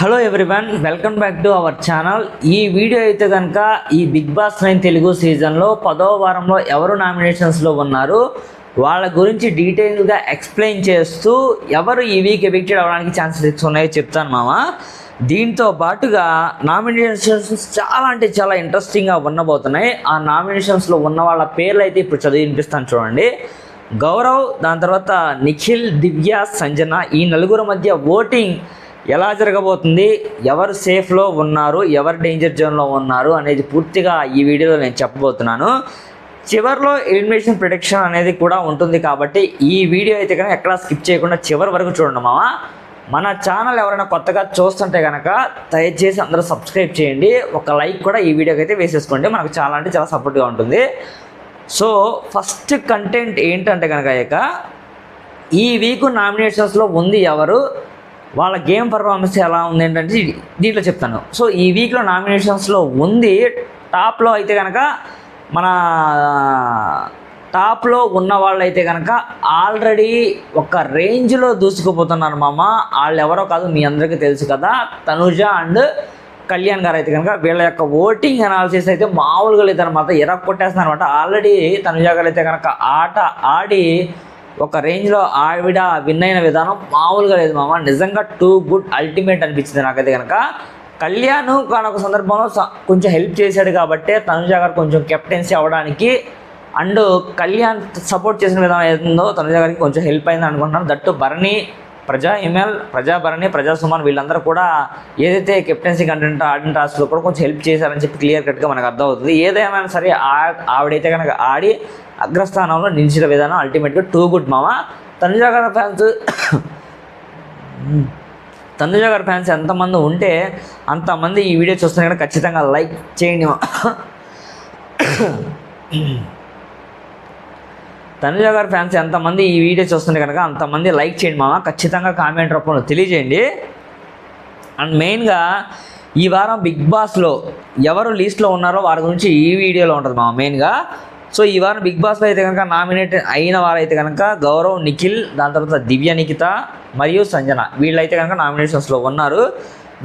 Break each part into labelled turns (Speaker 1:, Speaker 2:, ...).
Speaker 1: Hello everyone, welcome back to our channel. ఈ video అయితే కనుక ఈ బిగ్ బాస్ 9 తెలుగు సీజన్లో 10వ వారంలో ఎవరు నామినేషన్స్లో ఉన్నారు వాళ్ళ గురించి డీటెయిల్గా ఎక్స్ప్లెయిన్ చేస్తూ ఎవరు ఈ వీక్ ఎవిక్టెడ్ అవ్వడానికి ఛాన్సెస్ ఉన్నాయో చెప్తాను మామ. దీంతో పాటుగా నామినేషన్స్ చాలా అంటే చాలా ఇంట్రెస్టింగ్గా ఉండబోతున్నాయి. ఆ నామినేషన్స్లో ఉన్న వాళ్ళ పేర్లు అయితే ఇప్పుడు చదివి వినిపిస్తాను చూడండి. గౌరవ్, దాని తర్వాత నిఖిల్, దివ్య, సంజన, ఈ నలుగురు మధ్య ఓటింగ్ ఎలా జరగబోతుంది, ఎవరు సేఫ్లో ఉన్నారు, ఎవరు డేంజర్ జోన్లో ఉన్నారు అనేది పూర్తిగా ఈ వీడియోలో నేను చెప్పబోతున్నాను. చివరిలో ఎలిమినేషన్ ప్రిడిక్షన్ అనేది కూడా ఉంటుంది కాబట్టి ఈ వీడియో అయితే కనుక ఎక్కడా స్కిప్ చేయకుండా చివరి వరకు చూడండి మామ. మన ఛానల్ ఎవరైనా కొత్తగా చూస్తుంటే కనుక దయచేసి అందరూ సబ్స్క్రైబ్ చేయండి, ఒక లైక్ కూడా ఈ వీడియోకి అయితే వేసేసుకోండి, మనకు చాలా అంటే చాలా సపోర్ట్గా ఉంటుంది. సో ఫస్ట్ కంటెంట్ ఏంటంటే కనుక ఇక ఈ వీక్ నామినేషన్స్లో ఉంది ఎవరు, వాళ్ళ గేమ్ పర్ఫార్మెన్స్ ఎలా ఉంది ఏంటంటే దీంట్లో చెప్తాను. సో ఈ వీక్లో నామినేషన్స్లో ఉంది టాప్లో అయితే కనుక మన టాప్లో ఉన్న వాళ్ళు అయితే కనుక ఆల్రెడీ ఒక రేంజ్లో దూసుకుపోతున్నారు మామ. వాళ్ళు ఎవరో కాదు, మీ అందరికీ తెలుసు కదా, తనుజ అండ్ కళ్యాణ్ గారు అయితే కనుక వీళ్ళ యొక్క ఓటింగ్ అనాలిసిస్ అయితే మామూలుగా లేదనమాట, కొట్టేస్తున్నారు అనమాట. ఆల్రెడీ తనుజ గారు అయితే కనుక ఆట ఆడి ఒక రేంజ్లో ఆవిడ విన్ అయిన విధానం మామూలుగా లేదు మామ. నిజంగా టూ గుడ్, అల్టిమేట్ అనిపించింది నాకైతే కనుక. కళ్యాణ్ ఒక సందర్భంలో కొంచెం హెల్ప్ చేశాడు కాబట్టి తనుజ గారు కొంచెం కెప్టెన్సీ అవ్వడానికి, అండ్ కళ్యాణ్ సపోర్ట్ చేసిన విధానం ఏదో తనుజ గారికి కొంచెం హెల్ప్ అయింది అనుకుంటున్నాను. దట్టు భరణి, ప్రజాభరణి, ప్రజా సుమన్ వీళ్ళందరూ కూడా ఏదైతే కెప్టెన్సీ కంటెంట్ ఆడిన టాస్క్లో కూడా కొంచెం హెల్ప్ చేశారని చెప్పి క్లియర్ కట్గా మనకు అర్థమవుతుంది. ఏదేమైనా సరే ఆవిడైతే కనుక ఆడి అగ్రస్థానంలో నిలిచిన విధానం అల్టిమేట్గా టూ గుడ్ మామ. తనుజ గారి ఫ్యాన్స్ ఎంతమంది ఉంటే అంతమంది ఈ వీడియో చూస్తున్నా కనుక ఖచ్చితంగా లైక్ చేయండి. తనుజ గారి ఫ్యాన్స్ ఎంతమంది ఈ వీడియో చూస్తుంటే కనుక అంతమంది లైక్ చేయండి మామ, ఖచ్చితంగా కామెంట్ రూపంలో తెలియజేయండి. అండ్ మెయిన్గా ఈ వారం బిగ్ బాస్లో ఎవరు లీస్ట్లో ఉన్నారో వారి గురించి ఈ వీడియోలో ఉంటుంది మామ మెయిన్గా. సో ఈ వారం బిగ్ బాస్లో అయితే కనుక నామినేట్ అయిన వారైతే కనుక గౌరవ్, నిఖిల్, దాని తర్వాత దివ్య, నిఖిత మరియు సంజన వీళ్ళైతే కనుక నామినేషన్స్లో ఉన్నారు.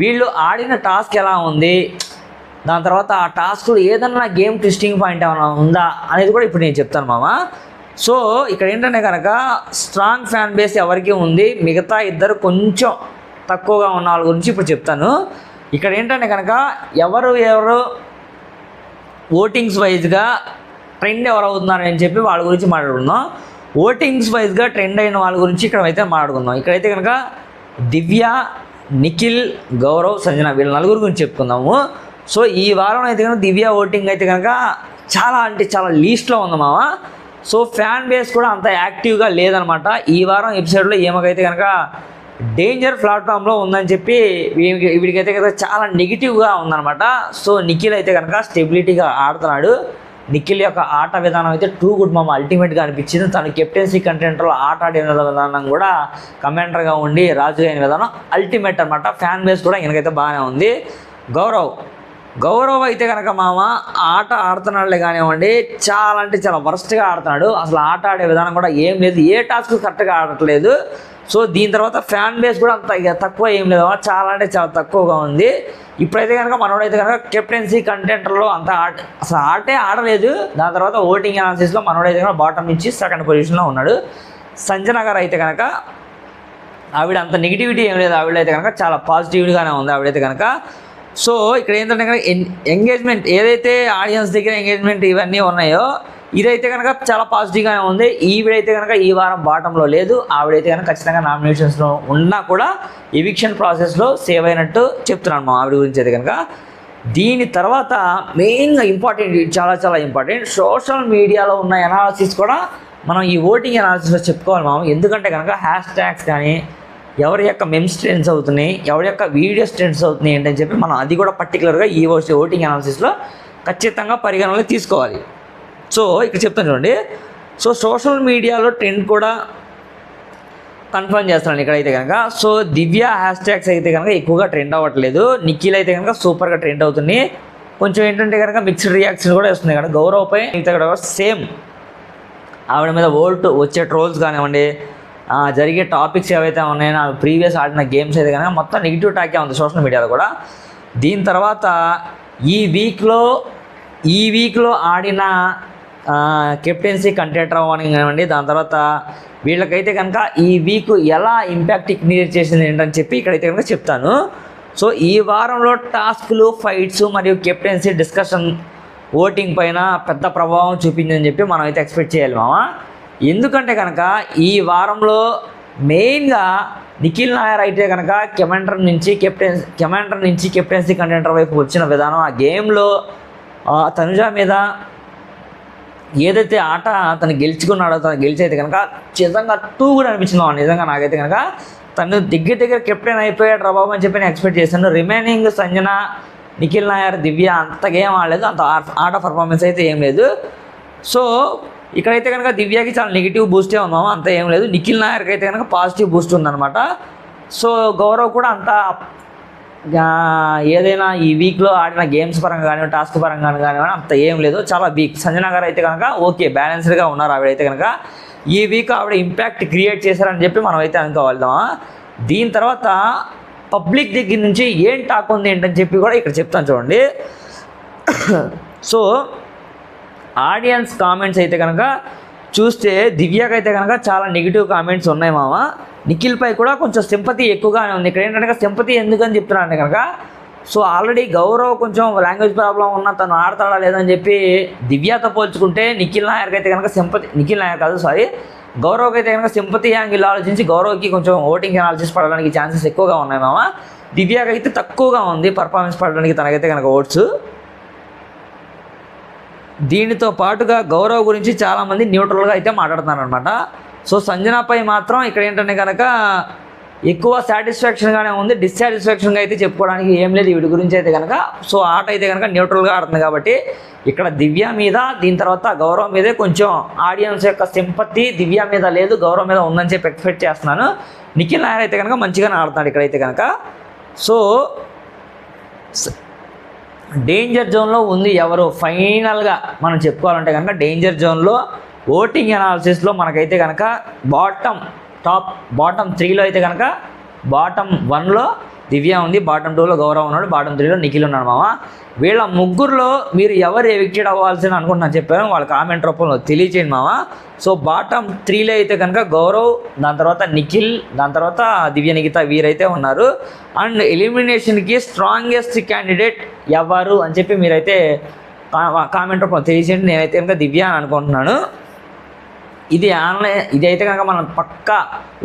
Speaker 1: వీళ్ళు ఆడిన టాస్క్ ఎలా ఉంది, దాని తర్వాత ఆ టాస్క్లో ఏదన్నా గేమ్ ట్విస్టింగ్ పాయింట్ ఏమైనా ఉందా అనేది కూడా ఇప్పుడు నేను చెప్తాను మామ. సో ఇక్కడ ఏంటంటే కనుక స్ట్రాంగ్ ఫ్యాన్ బేస్ ఎవరికి ఉంది, మిగతా ఇద్దరు కొంచెం తక్కువగా ఉన్న వాళ్ళ గురించి ఇప్పుడు చెప్తాను. ఇక్కడ ఏంటంటే కనుక ఎవరు ఓటింగ్స్ వైజ్గా ట్రెండ్ ఎవరు అవుతున్నారని చెప్పి వాళ్ళ గురించి మాట్లాడుకుందాం. ఓటింగ్స్ వైజ్గా ట్రెండ్ అయిన వాళ్ళ గురించి ఇక్కడ అయితే మాట్లాడుకుందాం. ఇక్కడైతే కనుక దివ్య, నిఖిల్, గౌరవ్, సంజన వీళ్ళ నలుగురు గురించి చెప్పుకుందాము. సో ఈ వారం అయితే కనుక దివ్య ఓటింగ్ అయితే కనుక చాలా అంటే చాలా లీస్ట్లో ఉంది మామ. సో ఫ్యాన్ బేస్ కూడా అంత యాక్టివ్గా లేదనమాట. ఈ వారం ఎపిసోడ్లో ఏమకైతే కనుక డేంజర్ ప్లాట్ఫామ్లో ఉందని చెప్పి వీడికైతే కనుక చాలా నెగిటివ్గా ఉందన్నమాట. సో నిఖిల్ అయితే కనుక స్టెబిలిటీగా ఆడుతున్నాడు. నిఖిల్ యొక్క ఆట విధానం అయితే టూ గుడ్ మామ, అల్టిమేట్గా అనిపించింది. తను కెప్టెన్సీ కంటెంట్లో ఆట ఆడిన విధానం కూడా కమాండర్గా ఉండి రాజు అయిన విధానం అల్టిమేట్ అనమాట. ఫ్యాన్ బేస్ కూడా ఈయనకైతే బాగానే ఉంది. గౌరవ్ అయితే కనుక మామ ఆట ఆడుతున్నాడులే కానివ్వండి, చాలా అంటే చాలా వరస్ట్గా ఆడుతున్నాడు. అసలు ఆట ఆడే విధానం కూడా ఏం లేదు, ఏ టాస్క్ కరెక్ట్గా ఆడట్లేదు. సో దీని తర్వాత ఫ్యాన్ బేస్ కూడా అంత తక్కువ ఏం లేదు, చాలా అంటే చాలా తక్కువగా ఉంది. ఇప్పుడైతే కనుక మనోడైతే కనుక కెప్టెన్సీ కంటెంటర్లో అంత అసలు ఆటే ఆడలేదు. దాని తర్వాత ఓటింగ్ అనాలిసిస్లో మనోడైతే కనుక బాటమ్ నుంచి సెకండ్ పొజిషన్లో ఉన్నాడు. సంజన గారు అయితే కనుక ఆవిడ అంత నెగిటివిటీ ఏం లేదు, ఆవిడైతే కనుక చాలా పాజిటివ్గానే ఉంది ఆవిడైతే కనుక. సో ఇక్కడ ఏంటంటే కనుక ఎంగేజ్మెంట్ ఏదైతే ఆడియన్స్ దగ్గర ఎంగేజ్మెంట్ ఇవన్నీ ఉన్నాయో ఇదైతే కనుక చాలా పాజిటివ్గానే ఉంది. ఈవిడైతే కనుక ఈ వారం బాటంలో లేదు, ఆవిడైతే కనుక ఖచ్చితంగా నామినేషన్స్లో ఉన్నా కూడా ఎవిక్షన్ ప్రాసెస్లో సేవ్ అయినట్టు చెప్తున్నాను మా ఆవిడ గురించి అయితే కనుక. దీని తర్వాత మెయిన్గా ఇంపార్టెంట్, చాలా చాలా ఇంపార్టెంట్, సోషల్ మీడియాలో ఉన్న అనాలిసిస్ కూడా మనం ఈ ఓటింగ్ అనాలిసిస్లో చెప్పుకోవాలి మామ. ఎందుకంటే కనుక హ్యాష్ ట్యాగ్స్ కానీ ఎవరి యొక్క మెమ్స్ ట్రెండ్స్ అవుతున్నాయి, ఎవరి యొక్క వీడియోస్ ట్రెండ్స్ అవుతున్నాయి ఏంటని చెప్పి మనం అది కూడా పర్టికులర్గా ఈ ఓటింగ్ అనాలిసిస్లో ఖచ్చితంగా పరిగణనలో తీసుకోవాలి. సో ఇక్కడ చెప్తాను చూడండి. సో సోషల్ మీడియాలో ట్రెండ్ కూడా కన్ఫర్మ్ చేస్తున్నాను ఇక్కడైతే కనుక. సో దివ్య హ్యాష్ ట్యాగ్స్ అయితే కనుక ఎక్కువగా ట్రెండ్ అవ్వట్లేదు. నిఖిల్ అయితే కనుక సూపర్గా ట్రెండ్ అవుతుంది. కొంచెం ఏంటంటే కనుక మిక్స్డ్ రియాక్షన్ కూడా వస్తుంది కదా. గౌరవ్పై అయితే కూడా సేమ్ ఆవిడ మీద వచ్చే ట్రోల్స్ కానివ్వండి, జరిగే టాపిక్స్ ఏవైతే ఉన్నాయో ప్రీవియస్ ఆడిన గేమ్స్ అయితే కనుక మొత్తం నెగిటివ్ టాకే ఉంది సోషల్ మీడియాలో కూడా. దీని తర్వాత ఈ వీక్లో ఆడిన కెప్టెన్సీ కంటెంటర్ వార్నింగ్ కానివ్వండి, దాని తర్వాత వీళ్ళకైతే కనుక ఈ వీక్ ఎలా ఇంపాక్ట్ క్రియేట్ చేసింది ఏంటని చెప్పి ఇక్కడైతే కనుక చెప్తాను. సో ఈ వారంలో టాస్క్లు, ఫైట్స్ మరియు కెప్టెన్సీ డిస్కషన్ ఓటింగ్ పైన పెద్ద ప్రభావం చూపిందని చెప్పి మనం అయితే ఎక్స్పెక్ట్ చేయాలి మామ. ఎందుకంటే కనుక ఈ వారంలో మెయిన్గా నిఖిల్ నాయర్ అయితే కనుక కమాండర్ నుంచి కెప్టెన్సీ కంటెంటర్ వైపు వచ్చిన విధానం, ఆ గేమ్లో తనుజ మీద ఏదైతే ఆట తను గెలుచుకున్నాడో తను గెలిచైతే కనుక నిజంగా కూడా అనిపించింది నిజంగా నాకైతే కనుక తను దగ్గర కెప్టెన్ అయిపోయాడు రా బాబు అని చెప్పి నేను ఎక్స్పెక్ట్ చేశాను. రిమైనింగ్ సంజన, నిఖిల్ నాయర్, దివ్య అంతగా ఏం ఆడలేదు, అంత ఆట పర్ఫార్మెన్స్ అయితే ఏం లేదు. సో ఇక్కడైతే కనుక దివ్యకి చాలా నెగిటివ్ బూస్టే ఉందాము, అంత ఏం లేదు. నిఖిల్ నాయర్కి అయితే కనుక పాజిటివ్ బూస్ట్ ఉందన్నమాట. సో గౌరవ్ కూడా అంత ఏదైనా ఈ వీక్లో ఆడిన గేమ్స్ పరంగా కానీ టాస్క్ పరంగా కానీ అంత ఏం లేదు, చాలా వీక్. సంజన గారు అయితే కనుక ఓకే బ్యాలెన్స్డ్గా ఉన్నారు. ఆవిడైతే కనుక ఈ వీక్ ఆవిడ ఇంపాక్ట్ క్రియేట్ చేశారని చెప్పి మనం అయితే అనుకోవాలిదామా. దీని తర్వాత పబ్లిక్ దగ్గర నుంచి ఏం టాక్ ఉంది ఏంటని చెప్పి కూడా ఇక్కడ చెప్తాను చూడండి. సో ఆడియన్స్ కామెంట్స్ అయితే కనుక చూస్తే దివ్యకి అయితే కనుక చాలా నెగిటివ్ కామెంట్స్ ఉన్నాయి మామ. నిఖిల్పై కూడా కొంచెం సింపతి ఎక్కువగానే ఉంది. ఇక్కడ ఏంటంటే సింపతి ఎందుకని చెప్తున్నానంటే కనుక సో ఆల్రెడీ గౌరవ్ కొంచెం లాంగ్వేజ్ ప్రాబ్లం ఉన్న తను ఆడతాడా లేదని చెప్పి దివ్యతో పోల్చుకుంటే నిఖిల్ నాయర్కి అయితే కనుక గౌరవ్కి అయితే కనుక సింపతి యాంగిల్ ఆలోచించి గౌరవ్కి కొంచెం ఓటింగ్ అనాలిసిస్ పడడానికి ఛాన్సెస్ ఎక్కువగా ఉన్నాయి మామ. దివ్యకి అయితే తక్కువగా ఉంది పర్ఫార్మెన్స్ పడడానికి తనకైతే కనుక ఓట్స్. దీనితో పాటుగా గౌరవ్ గురించి చాలామంది న్యూట్రల్గా అయితే మాట్లాడుతున్నారు అనమాట. సో సంజనపై మాత్రం ఇక్కడ ఏంటంటే కనుక ఎక్కువ సాటిస్ఫాక్షన్గానే ఉంది, డిస్సాటిస్ఫాక్షన్గా అయితే చెప్పుకోవడానికి ఏం లేదు వీడి గురించి అయితే కనుక. సో ఆట అయితే కనుక న్యూట్రల్గా ఆడుతుంది కాబట్టి ఇక్కడ దివ్య మీద, దీని తర్వాత గౌరవ్ మీదే కొంచెం ఆడియన్స్ యొక్క సింపతి దివ్య మీద లేదు, గౌరవ్ మీద ఉందని చెప్పి ఎక్స్పెక్ట్ చేస్తున్నాను. నిఖిల్ నాయర్ అయితే కనుక మంచిగానే ఆడుతున్నాడు ఇక్కడైతే కనుక. సో డేంజర్ జోన్లో ఉంది ఎవరు ఫైనల్గా మనం చెప్పుకోవాలంటే కనుక డేంజర్ జోన్లో ఓటింగ్ అనాలిసిస్లో మనకైతే కనుక బాటమ్ 3లో అయితే కనుక బాటమ్ 1లో దివ్య ఉంది, బాటమ్ 2లో గౌరవ్ ఉన్నాడు, బాటమ్ 3లో నిఖిల్ ఉన్నాడు మామ. వీళ్ళ ముగ్గురులో మీరు ఎవరు ఎవిక్టెడ్ అవ్వాల్సింది అనుకుంటున్నాను చెప్పాను, వాళ్ళ కామెంట్ రూపంలో తెలియచేయండి మామ. సో బాటమ్ 3లో అయితే కనుక గౌరవ్, దాని తర్వాత నిఖిల్, దాని తర్వాత దివ్య, నిఖిత వీరైతే ఉన్నారు. అండ్ ఎలిమినేషన్కి స్ట్రాంగెస్ట్ క్యాండిడేట్ ఎవరు అని చెప్పి మీరైతే కామెంట్ రూపంలో తెలియచేయండి. నేనైతే కనుక దివ్య అని అనుకుంటున్నాను. ఇది అయితే కనుక మనం పక్కా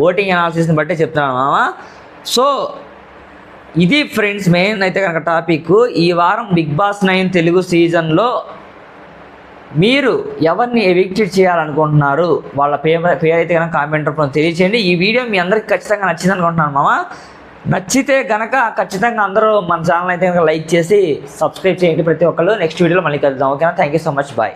Speaker 1: ఓటింగ్ అనాలిసిస్ని బట్టి చెప్తున్నాను మామ. సో ఇది ఫ్రెండ్స్ మెయిన్ అయితే కనుక టాపిక్. ఈ వారం బిగ్ బాస్ 9 తెలుగు సీజన్లో మీరు ఎవరిని ఎవిక్టెడ్ చేయాలనుకుంటున్నారు, వాళ్ళ పేరు అయితే కనుక కామెంట్ రూపంలో తెలియచేయండి. ఈ వీడియో మీ అందరికీ ఖచ్చితంగా నచ్చింది అనుకుంటున్నాను మామ. నచ్చితే కనుక ఖచ్చితంగా అందరూ మన ఛానల్ అయితే కనుక లైక్ చేసి సబ్స్క్రైబ్ చేయండి ప్రతి ఒక్కళ్ళు. నెక్స్ట్ వీడియోలో మళ్ళీ కలుద్దాం. ఓకేనా? Thank you so much. Bye.